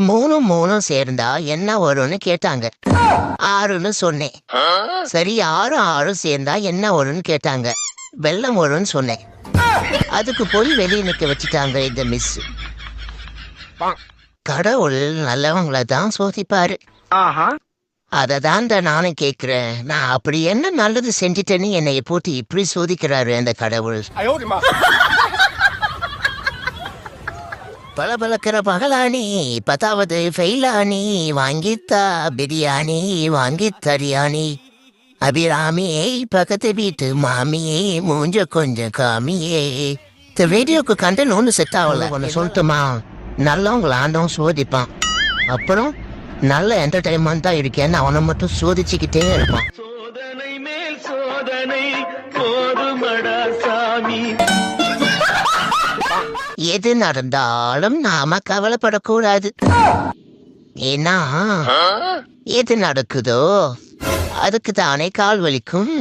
மூணும் மூணும் சேர்ந்தா என்ன வரும்னு கேட்டாங்க. 6ன்னு சொன்னேன். சரி 6 சேர்ந்தா என்ன வரும்னு கேட்டாங்க. வெள்ளம் வரும்னு சொன்னேன். அதுக்கு போய் வெளியே நிக்க வச்சுட்டாங்க இந்த மிஸ். கடவுள் நல்லவங்களை தான் சோதிப்பாரு. அததான் நானும் கேக்குறேன். நான் அப்படி என்ன நல்லது செஞ்சிட்டேன்னு என்னைய போட்டு இப்படி சோதிக்கிறாரு அந்த கடவுள். பளபளக்கிற பகலானி 10வது ஃபெயிலானி வாங்கித்தா பிரியாணி வாங்கி தரியானி அபிராமியே பக்கத்து வீட்டு மாமியே மூஞ்ச கொஞ்சம் காமியே. இந்த வீடியோக்கு கண்டென்ட் ஒன்று செட் ஆகல. ஒன்று சொல்லட்டுமா? நல்லவங்களை ஆண்டவன் சோதிப்பான். அப்புறம் நல்ல என்டர்டைன்மெண்டா இருக்கேன்னு அவனை மட்டும் சோதிச்சுக்கிட்டே இருப்பான். சோதனை மேல் சோதனை போதுமடா சாமி. எது நடந்தாலும் நாம கவலைப்படக்கூடாது. ஏன்னா எது நடக்குதோ அதுக்கு தானே கால் வலிக்கும்.